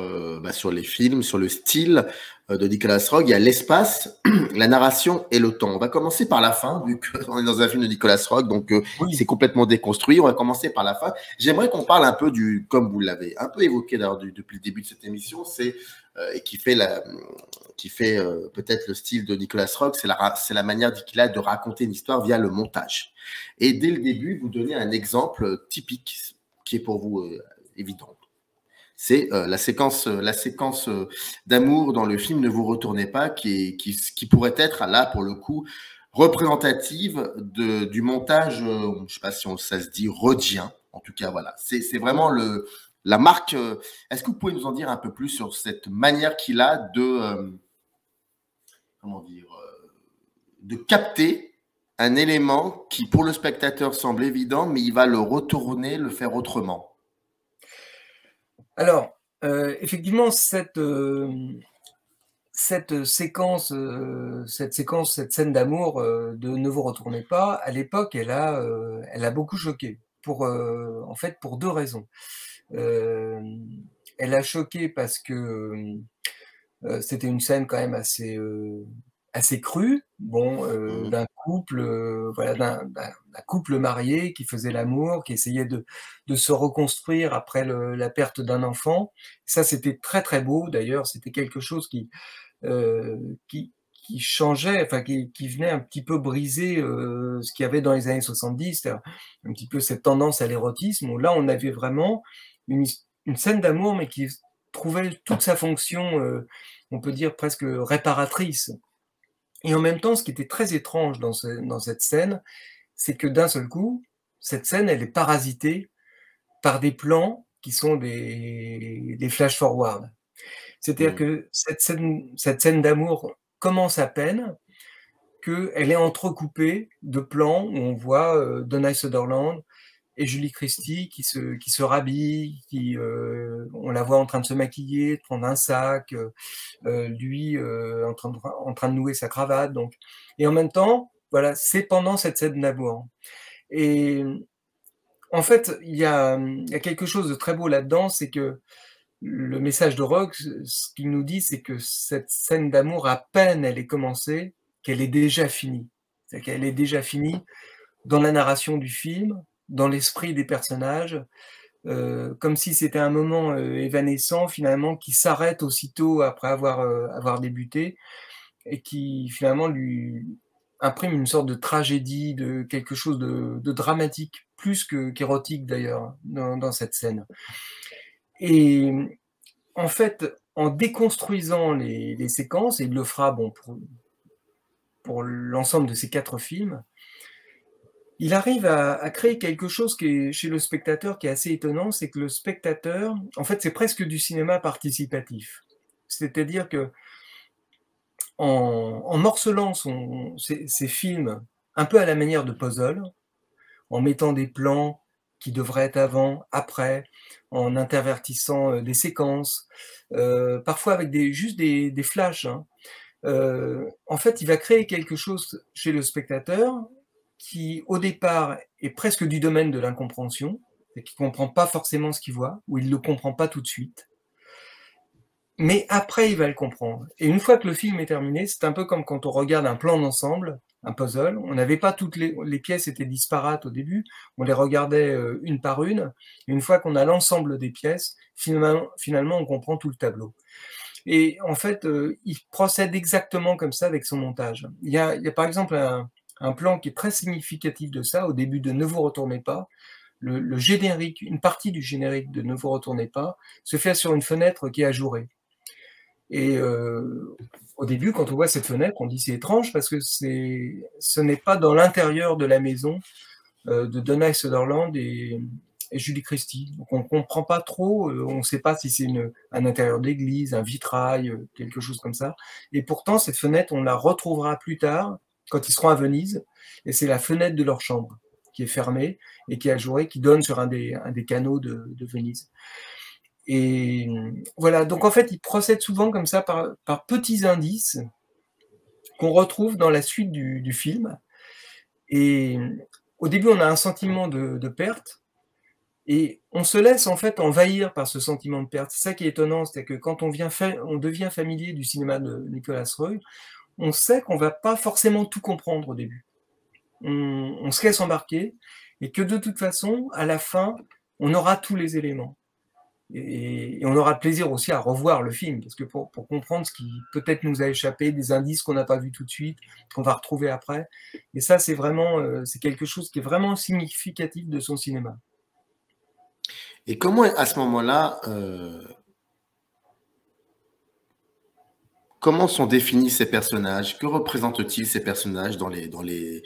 les films, sur le style de Nicolas Roeg. Il y a l'espace, la narration et le temps. On va commencer par la fin, vu qu'on est dans un film de Nicolas Roeg, donc oui. C'est complètement déconstruit. On va commencer par la fin. J'aimerais qu'on parle un peu comme vous l'avez un peu évoqué depuis le début de cette émission, et qui fait peut-être le style de Nicolas Roeg, c'est la manière qu'il a de raconter une histoire via le montage. Et dès le début, vous donnez un exemple typique qui est pour vous évident. C'est la séquence d'amour dans le film Ne vous retournez pas, qui pourrait être là pour le coup représentative du montage, je ne sais pas si ça se dit rodien, en tout cas voilà, c'est vraiment la marque. Est-ce que vous pouvez nous en dire un peu plus sur cette manière qu'il a de capter un élément qui pour le spectateur semble évident, mais il va le retourner, le faire autrement? Alors, effectivement, cette séquence, cette scène d'amour de Ne vous retournez pas, à l'époque, elle a beaucoup choqué, en fait, pour 2 raisons. Elle a choqué parce que c'était une scène quand même assez crue, d'un couple, d'un couple marié qui faisait l'amour, qui essayait de se reconstruire après la perte d'un enfant. Ça, c'était très très beau. D'ailleurs, c'était quelque chose qui changeait, enfin qui venait un petit peu briser ce qu'il y avait dans les années 70, c'est-à-dire un petit peu cette tendance à l'érotisme, où là on avait vraiment une scène d'amour, mais qui trouvait toute sa fonction, on peut dire presque réparatrice. Et en même temps, ce qui était très étrange dans cette scène, c'est que d'un seul coup, cette scène, elle est parasitée par des plans qui sont des flash-forward. C'est-à-dire que cette scène d'amour commence à peine, qu'elle est entrecoupée de plans où on voit Donald Sutherland et Julie Christie qui se rhabille, on la voit en train de se maquiller, de prendre un sac, lui en train de nouer sa cravate. Donc. Et en même temps, voilà, c'est pendant cette scène d'amour. Et en fait, il y a quelque chose de très beau là-dedans, c'est que le message de Rogue, ce qu'il nous dit, c'est que cette scène d'amour, à peine elle est commencée, qu'elle est déjà finie. C'est-à-dire qu'elle est déjà finie dans la narration du film, dans l'esprit des personnages, comme si c'était un moment évanescent finalement qui s'arrête aussitôt après avoir débuté et qui finalement lui imprime une sorte de tragédie, de quelque chose de dramatique, plus qu'érotique d'ailleurs, dans cette scène. Et en fait, en déconstruisant les séquences, et il le fera bon, pour l'ensemble de ces 4 films, il arrive à créer quelque chose qui est chez le spectateur qui est assez étonnant, c'est que le spectateur, en fait, c'est presque du cinéma participatif. C'est-à-dire que en morcelant ses films un peu à la manière de puzzle, en mettant des plans qui devraient être avant, après, en intervertissant des séquences, parfois avec juste des flashs. Hein. En fait, il va créer quelque chose chez le spectateur qui, au départ, est presque du domaine de l'incompréhension, et qui ne comprend pas forcément ce qu'il voit, ou il ne le comprend pas tout de suite. Mais après, il va le comprendre. Et une fois que le film est terminé, c'est un peu comme quand on regarde un plan d'ensemble, un puzzle. On n'avait pas toutes les pièces étaient disparates au début. On les regardait une par une. Et une fois qu'on a l'ensemble des pièces, finalement, on comprend tout le tableau. Et en fait, il procède exactement comme ça avec son montage. Il y a par exemple un plan qui est très significatif de ça, au début de Ne vous retournez pas. Le générique, une partie du générique de Ne vous retournez pas, se fait sur une fenêtre qui est ajourée. Et au début, quand on voit cette fenêtre, on dit c'est étrange parce que ce n'est pas dans l'intérieur de la maison de Donald Sutherland et Julie Christie. Donc on ne comprend pas trop, on ne sait pas si c'est un intérieur d'église, un vitrail, quelque chose comme ça. Et pourtant, cette fenêtre, on la retrouvera plus tard, quand ils seront à Venise, et c'est la fenêtre de leur chambre qui est fermée et qui est ajourée, qui donne sur un des canaux de Venise. Et voilà, donc en fait, il procède souvent comme ça par petits indices qu'on retrouve dans la suite du film. Et au début, on a un sentiment de perte, et on se laisse en fait envahir par ce sentiment de perte. C'est ça qui est étonnant, c'est que quand on devient familier du cinéma de Nicolas Roeg, on sait qu'on ne va pas forcément tout comprendre au début. On se laisse embarquer, et que de toute façon, à la fin, on aura tous les éléments. Et on aura plaisir aussi à revoir le film, parce que pour comprendre ce qui peut-être nous a échappé, des indices qu'on n'a pas vus tout de suite, qu'on va retrouver après. Et ça, c'est vraiment, c'est quelque chose qui est vraiment significatif de son cinéma. Et comment, à ce moment-là, comment sont définis ces personnages? Que représentent-ils ces personnages dans les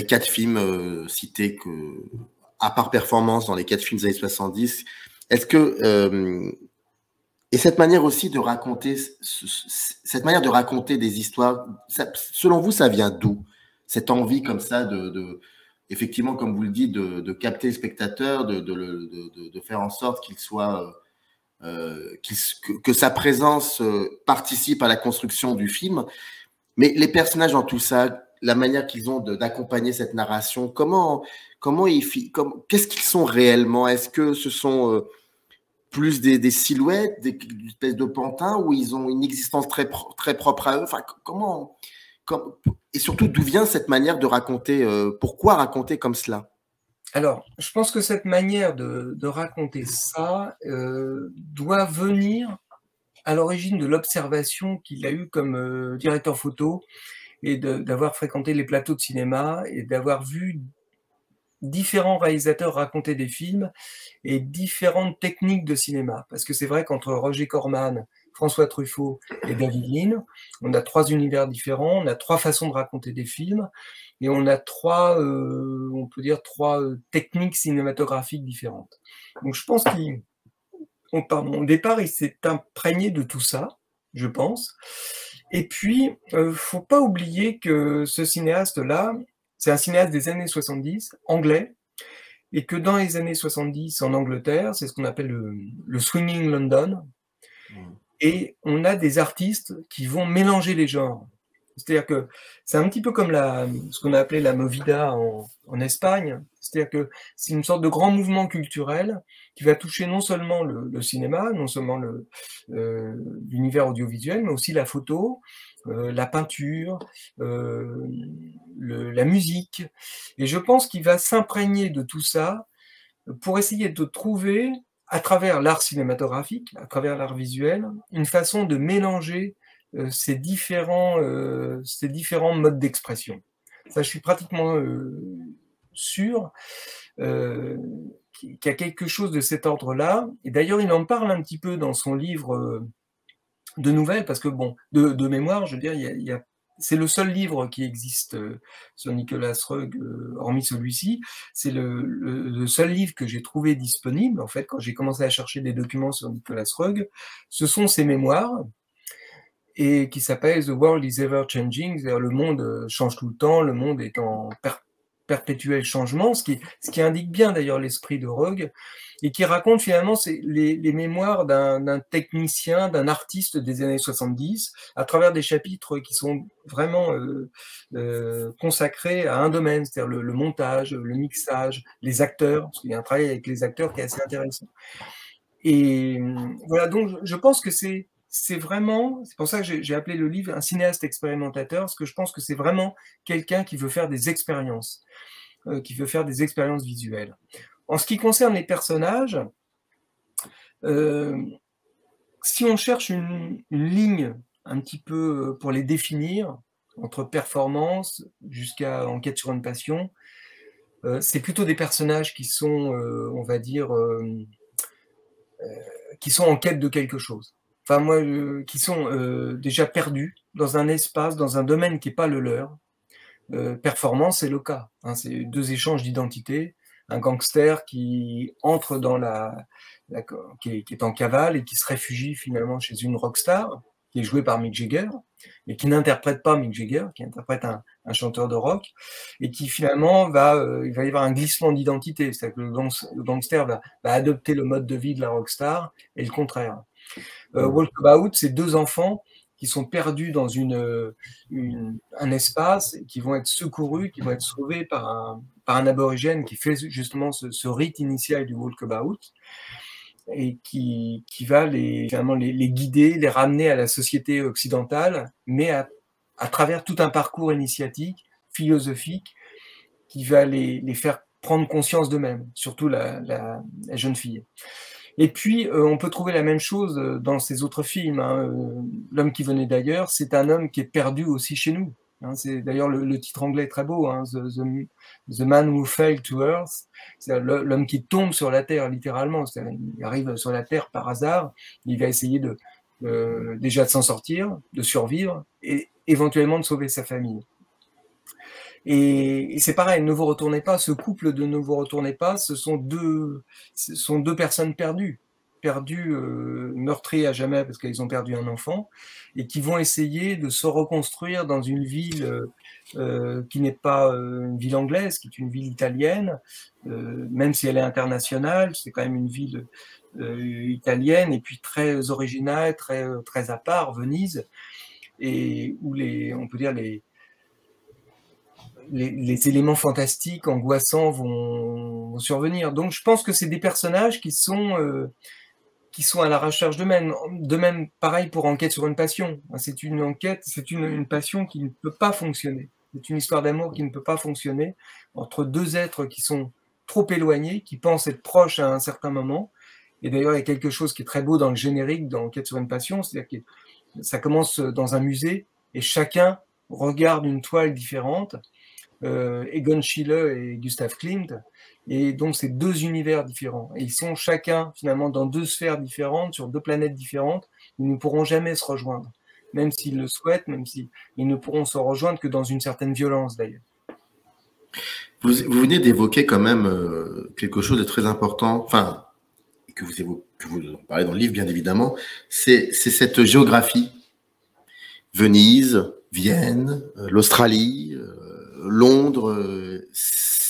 4 films cités à part performance dans les 4 films des années 70? Est-ce que et cette manière aussi de raconter des histoires, selon vous, ça vient d'où? Cette envie comme ça effectivement, comme vous le dites, de capter le spectateur, de faire en sorte qu'il soit que sa présence participe à la construction du film. Mais les personnages dans tout ça, la manière qu'ils ont d'accompagner cette narration, qu'est-ce qu'ils sont réellement? Est-ce que ce sont plus des silhouettes, des espèces de pantins, où ils ont une existence très propre à eux? Enfin, et surtout, d'où vient cette manière de raconter? Pourquoi raconter comme cela? Alors, je pense que cette manière de raconter ça doit venir à l'origine de l'observation qu'il a eue comme directeur photo, et d'avoir fréquenté les plateaux de cinéma et d'avoir vu différents réalisateurs raconter des films et différentes techniques de cinéma. Parce que c'est vrai qu'entre Roger Corman, François Truffaut et David Lean, on a 3 univers différents, on a 3 façons de raconter des films, et on a 3 techniques cinématographiques différentes. Donc je pense au départ, il s'est imprégné de tout ça, je pense. Et puis, faut pas oublier que ce cinéaste-là, c'est un cinéaste des années 70, anglais, et que dans les années 70 en Angleterre, c'est ce qu'on appelle le Swinging London, et on a des artistes qui vont mélanger les genres. C'est-à-dire que c'est un petit peu comme ce qu'on a appelé la movida en Espagne. C'est-à-dire que c'est une sorte de grand mouvement culturel qui va toucher non seulement le cinéma, non seulement l'univers audiovisuel, mais aussi la photo, la peinture, la musique. Et je pense qu'il va s'imprégner de tout ça pour essayer de trouver, à travers l'art cinématographique, à travers l'art visuel, une façon de mélanger ces différents modes d'expression. Ça, je suis pratiquement sûr qu'il y a quelque chose de cet ordre-là. Et d'ailleurs, il en parle un petit peu dans son livre de nouvelles, parce que, bon, de mémoire, je veux dire, c'est le seul livre qui existe sur Nicolas Roeg, hormis celui-ci. C'est le seul livre que j'ai trouvé disponible, en fait, quand j'ai commencé à chercher des documents sur Nicolas Roeg. Ce sont ses mémoires, et qui s'appelle The World is Ever Changing, c'est-à-dire le monde change tout le temps, le monde est en perpétuel changement, ce qui indique bien d'ailleurs l'esprit de Roeg, et qui raconte finalement les mémoires d'un technicien, d'un artiste des années 70, à travers des chapitres qui sont vraiment consacrés à un domaine, c'est-à-dire le montage, le mixage, les acteurs, parce qu'il y a un travail avec les acteurs qui est assez intéressant. Et voilà, donc je pense que c'est vraiment, c'est pour ça que j'ai appelé le livre un cinéaste expérimentateur, parce que je pense que c'est vraiment quelqu'un qui veut faire des expériences, visuelles. En ce qui concerne les personnages, si on cherche une ligne un petit peu pour les définir, entre performance jusqu'à enquête sur une passion, c'est plutôt des personnages qui sont, on va dire, qui sont en quête de quelque chose. Enfin, moi, qui sont déjà perdus dans un espace, dans un domaine qui n'est pas le leur. Performance, c'est le cas. Hein, c'est deux échanges d'identité. Un gangster qui entre dans qui est en cavale et qui se réfugie finalement chez une rockstar, qui est jouée par Mick Jagger, mais qui n'interprète pas Mick Jagger, qui interprète un chanteur de rock, et qui finalement il va y avoir un glissement d'identité. C'est-à-dire que le gangster va adopter le mode de vie de la rockstar, et le contraire. Walkabout, c'est deux enfants qui sont perdus dans un espace, et qui vont être secourus, qui vont être sauvés par un aborigène qui fait justement ce rite initial du walkabout, et qui va finalement les guider, les ramener à la société occidentale, mais à travers tout un parcours initiatique, philosophique, qui va les faire prendre conscience d'eux-mêmes, surtout la jeune fille. Et puis, on peut trouver la même chose dans ces autres films. Hein. L'homme qui venait d'ailleurs, c'est un homme qui est perdu aussi chez nous. Hein. C'est d'ailleurs le titre anglais est très beau, hein, The Man Who Fell to Earth. C'est l'homme qui tombe sur la terre, littéralement. Il arrive sur la terre par hasard. Il va essayer déjà de s'en sortir, de survivre, et éventuellement de sauver sa famille. Et c'est pareil, Ne vous retournez pas, ce couple de Ne vous retournez pas, ce sont deux personnes perdues, meurtries à jamais parce qu'elles ont perdu un enfant, et qui vont essayer de se reconstruire dans une ville qui n'est pas une ville anglaise, qui est une ville italienne, même si elle est internationale, c'est quand même une ville italienne, et puis très originale, très à part, Venise, et où on peut dire les éléments fantastiques, angoissants vont survenir. Donc je pense que c'est des personnages qui sont à la recherche d'eux-mêmes. De même, pareil pour Enquête sur une passion. C'est une enquête, c'est une passion qui ne peut pas fonctionner. C'est une histoire d'amour qui ne peut pas fonctionner entre deux êtres qui sont trop éloignés, qui pensent être proches à un certain moment. Et d'ailleurs, il y a quelque chose qui est très beau dans le générique d'Enquête sur une passion, c'est-à-dire que ça commence dans un musée et chacun regarde une toile différente. Egon Schiele et Gustav Klimt, et donc c'est deux univers différents, et ils sont chacun finalement dans deux sphères différentes, sur deux planètes différentes. Ils ne pourront jamais se rejoindre, même s'ils le souhaitent, même s'ils ne pourront se rejoindre que dans une certaine violence d'ailleurs. Vous venez d'évoquer quand même quelque chose de très important, enfin, que vous parlez dans le livre bien évidemment, c'est cette géographie. Venise, Vienne, l'Australie, Londres,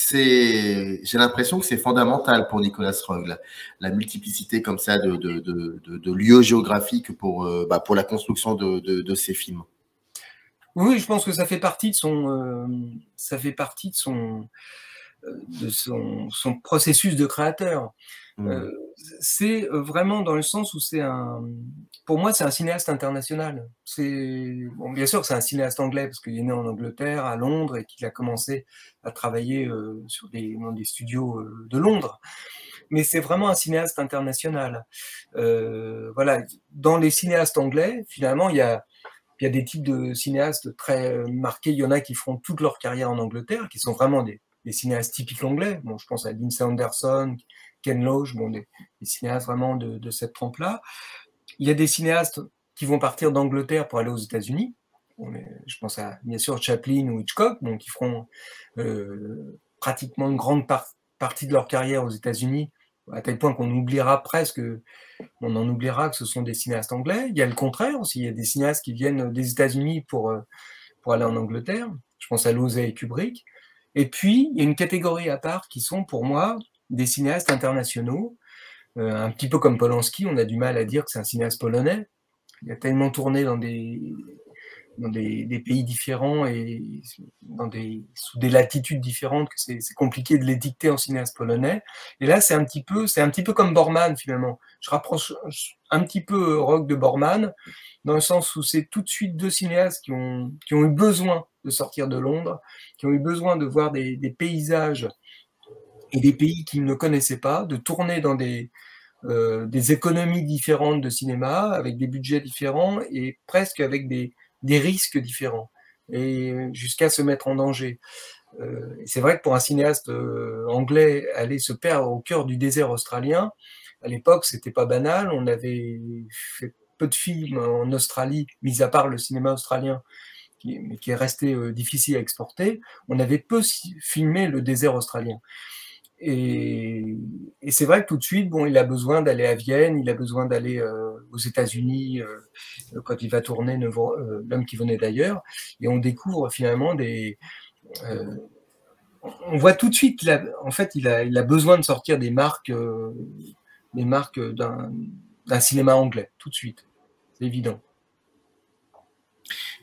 j'ai l'impression que c'est fondamental pour Nicolas Roeg, la multiplicité comme ça de lieux géographiques pour la construction de ses films. Oui, je pense que ça fait partie de son processus de créateur. C'est vraiment dans le sens où pour moi, c'est un cinéaste international. Bon, bien sûr que c'est un cinéaste anglais parce qu'il est né en Angleterre, à Londres, et qu'il a commencé à travailler dans des studios de Londres. Mais c'est vraiment un cinéaste international. Voilà, dans les cinéastes anglais, finalement, il y a des types de cinéastes très marqués. Il y en a qui feront toute leur carrière en Angleterre, qui sont vraiment des cinéastes typiques anglais. Bon, je pense à Lindsay Anderson, Ken Loach, bon, des cinéastes vraiment de cette trempe-là. Il y a des cinéastes qui vont partir d'Angleterre pour aller aux États-Unis. Je pense à, bien sûr, Chaplin ou Hitchcock, donc qui feront pratiquement une grande partie de leur carrière aux États-Unis, à tel point qu'on oubliera presque, on en oubliera que ce sont des cinéastes anglais. Il y a le contraire aussi, il y a des cinéastes qui viennent des États-Unis pour aller en Angleterre. Je pense à Losey et Kubrick. Et puis, il y a une catégorie à part qui sont, pour moi, des cinéastes internationaux. Un petit peu comme Polanski, on a du mal à dire que c'est un cinéaste polonais. Il a tellement tourné dans des pays différents et sous des latitudes différentes que c'est compliqué de l'édicter en cinéaste polonais. Et là, c'est un petit peu comme Borman, finalement. Je rapproche un petit peu Roeg de Borman, dans le sens où c'est tout de suite deux cinéastes qui ont eu besoin de sortir de Londres, qui ont eu besoin de voir des paysages et des pays qu'ils ne connaissaient pas, de tourner dans des économies différentes de cinéma, avec des budgets différents et presque avec des risques différents, et jusqu'à se mettre en danger. C'est vrai que pour un cinéaste anglais, aller se perdre au cœur du désert australien, à l'époque, c'était pas banal. On avait fait peu de films en Australie, mis à part le cinéma australien, mais qui est resté difficile à exporter. On avait peu filmé le désert australien. Et c'est vrai que tout de suite, bon, il a besoin d'aller à Vienne, il a besoin d'aller aux États-Unis quand il va tourner L'homme qui venait d'ailleurs, et on découvre finalement on voit tout de suite qu'il a besoin de sortir des marques d'un cinéma anglais, tout de suite, c'est évident.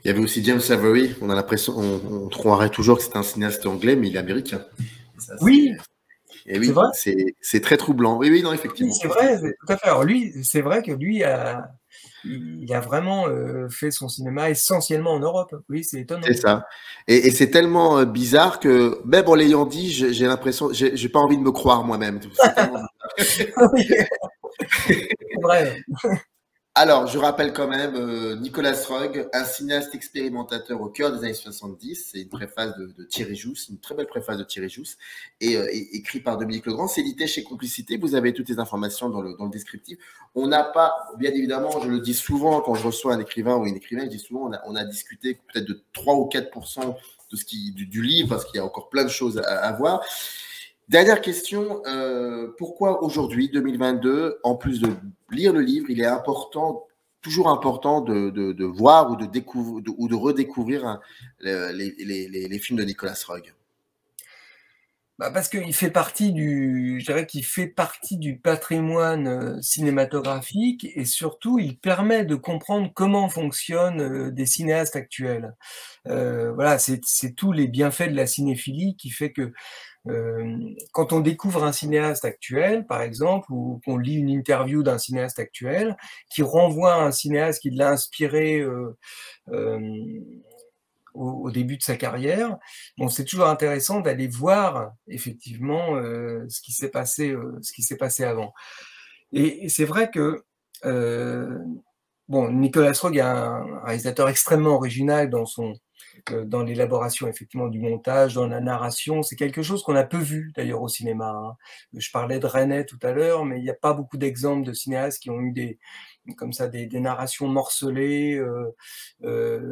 Il y avait aussi James Avery, on a l'impression, on croirait toujours que c'est un cinéaste anglais, mais il est américain. Ça, oui. Et oui, c'est très troublant. Oui, non, effectivement. Oui, c'est vrai, tout à fait. Alors c'est vrai que lui il a vraiment fait son cinéma essentiellement en Europe. Oui, c'est étonnant. C'est ça. Et c'est tellement bizarre que, même en l'ayant dit, j'ai l'impression, j'ai pas envie de me croire moi-même. C'est vrai. Alors, je rappelle quand même Nicolas Roeg, un cinéaste expérimentateur au cœur des années 70. C'est une préface de Thierry Jousse, une très belle préface de Thierry Jousse, et écrit par Dominique Legrand. C'est édité chez Complicité. Vous avez toutes les informations dans le descriptif. On n'a pas, bien évidemment, je le dis souvent quand je reçois un écrivain ou une écrivaine, je dis souvent, on a discuté peut-être de 3 ou 4% du livre, parce qu'il y a encore plein de choses à voir. Dernière question, pourquoi aujourd'hui, 2022, en plus de lire le livre, il est toujours important de voir ou de redécouvrir les films de Nicolas Roeg? Parce qu'il fait partie je dirais qu'il fait partie du patrimoine cinématographique, et surtout, il permet de comprendre comment fonctionnent des cinéastes actuels. Voilà, c'est tous les bienfaits de la cinéphilie qui fait que quand on découvre un cinéaste actuel, par exemple, ou qu'on lit une interview d'un cinéaste actuel, qui renvoie à un cinéaste qui l'a inspiré au début de sa carrière, bon, c'est toujours intéressant d'aller voir effectivement ce qui s'est passé avant. Et c'est vrai que bon, Nicolas Roeg est un réalisateur extrêmement original dans l'élaboration effectivement du montage, dans la narration. C'est quelque chose qu'on a peu vu d'ailleurs au cinéma, hein. Je parlais de Resnais tout à l'heure, mais il n'y a pas beaucoup d'exemples de cinéastes qui ont eu des narrations morcelées,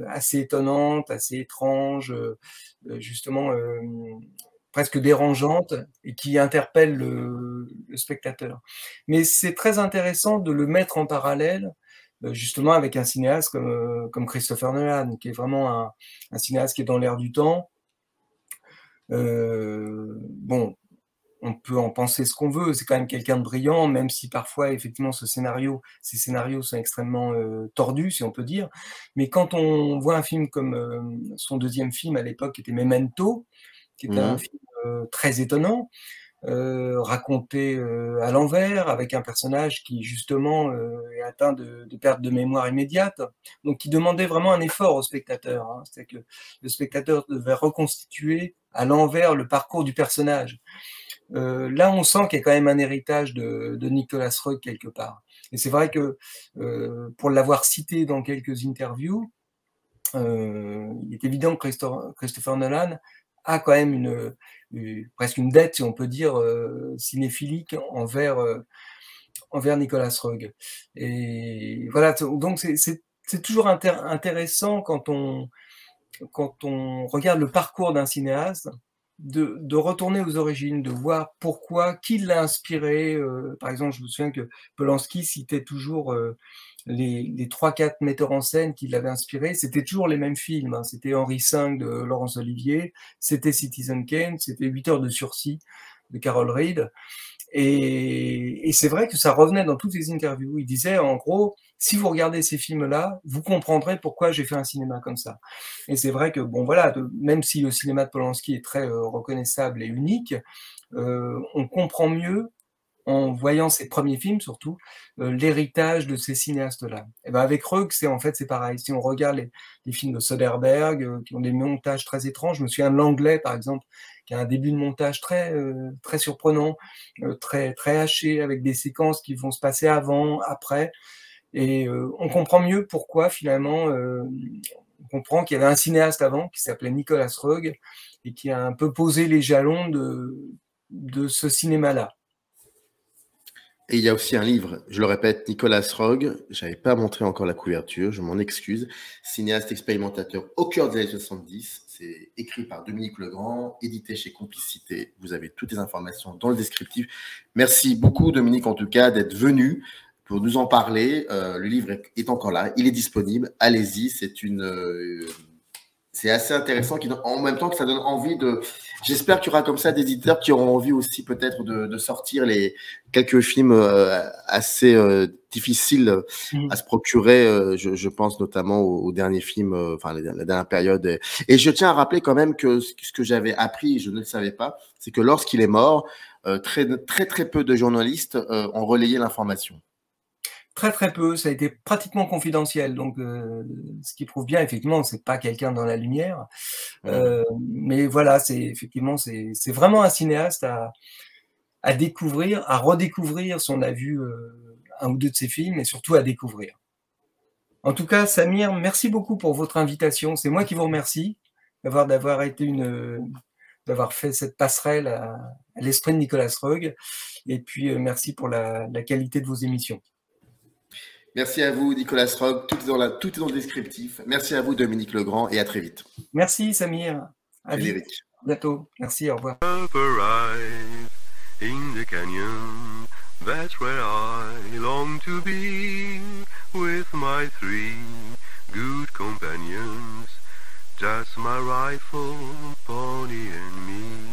assez étonnantes, assez étranges, justement presque dérangeantes, et qui interpellent le spectateur. Mais c'est très intéressant de le mettre en parallèle justement avec un cinéaste comme Christopher Nolan, qui est vraiment un cinéaste qui est dans l'air du temps. Bon, peut en penser ce qu'on veut. C'est quand même quelqu'un de brillant, même si parfois, effectivement, ces scénarios sont extrêmement tordus, si on peut dire. Mais quand on voit un film comme son deuxième film à l'époque, qui était Memento, qui était un film très étonnant, raconté à l'envers, avec un personnage qui justement est atteint de perte de mémoire immédiate, donc qui demandait vraiment un effort au spectateur. Hein. C'est-à-dire que le spectateur devait reconstituer à l'envers le parcours du personnage. Là, on sent qu'il y a quand même un héritage de Nicolas Roeg quelque part. Et c'est vrai que pour l'avoir cité dans quelques interviews, il est évident que Christopher Nolan a quand même presque une dette, si on peut dire, cinéphilique envers Nicolas Roeg. Et voilà, donc c'est toujours intéressant quand on regarde le parcours d'un cinéaste, de retourner aux origines, de voir pourquoi, qui l'a inspiré. Par exemple, je me souviens que Polanski citait toujours les 3-4 metteurs en scène qui l'avaient inspiré, c'était toujours les mêmes films. Hein. C'était Henri V de Laurence Olivier, c'était Citizen Kane, c'était 8 heures de sursis de Carol Reed. Et c'est vrai que ça revenait dans toutes les interviews. Il disait, en gros, si vous regardez ces films-là, vous comprendrez pourquoi j'ai fait un cinéma comme ça. Et c'est vrai que, bon, voilà, même si le cinéma de Polanski est très reconnaissable et unique, on comprend mieux, en voyant ses premiers films surtout, l'héritage de ces cinéastes-là. Et ben avec Roeg, c'est pareil. Si on regarde les films de Soderbergh, qui ont des montages très étranges, je me souviens de L'Anglais, par exemple, qui a un début de montage très surprenant, très haché, avec des séquences qui vont se passer avant, après, et on comprend mieux pourquoi finalement, on comprend qu'il y avait un cinéaste avant qui s'appelait Nicolas Roeg et qui a un peu posé les jalons de ce cinéma-là. Et il y a aussi un livre, je le répète, Nicolas Roeg, je n'avais pas montré encore la couverture, je m'en excuse, cinéaste expérimentateur au cœur des années 70, c'est écrit par Dominique Legrand, édité chez Complicité, vous avez toutes les informations dans le descriptif. Merci beaucoup Dominique en tout cas d'être venu pour nous en parler, le livre est encore là, il est disponible, allez-y, c'est assez intéressant, en même temps que ça donne envie de... J'espère qu'il y aura comme ça des éditeurs qui auront envie aussi peut-être de sortir quelques films assez difficiles à se procurer. Je pense notamment au dernier film, la dernière période. Et je tiens à rappeler quand même que ce que j'avais appris, je ne le savais pas, c'est que lorsqu'il est mort, très peu de journalistes ont relayé l'information. Très peu, ça a été pratiquement confidentiel, donc ce qui prouve bien effectivement c'est pas quelqu'un dans la lumière, mais voilà, c'est vraiment un cinéaste à découvrir, à redécouvrir si on a vu un ou deux de ses films, et surtout à découvrir. En tout cas, Samir, merci beaucoup pour votre invitation. C'est moi qui vous remercie d'avoir fait cette passerelle à l'esprit de Nicolas Roeg, et puis merci pour la qualité de vos émissions. Merci à vous, Nicolas Roeg. Tout est dans le descriptif. Merci à vous, Dominique Legrand, et à très vite. Merci, Samir. À bientôt. Merci, au revoir. In the canyon, that's where I long to be, with my 3 good companions, just my rifle, pony and me.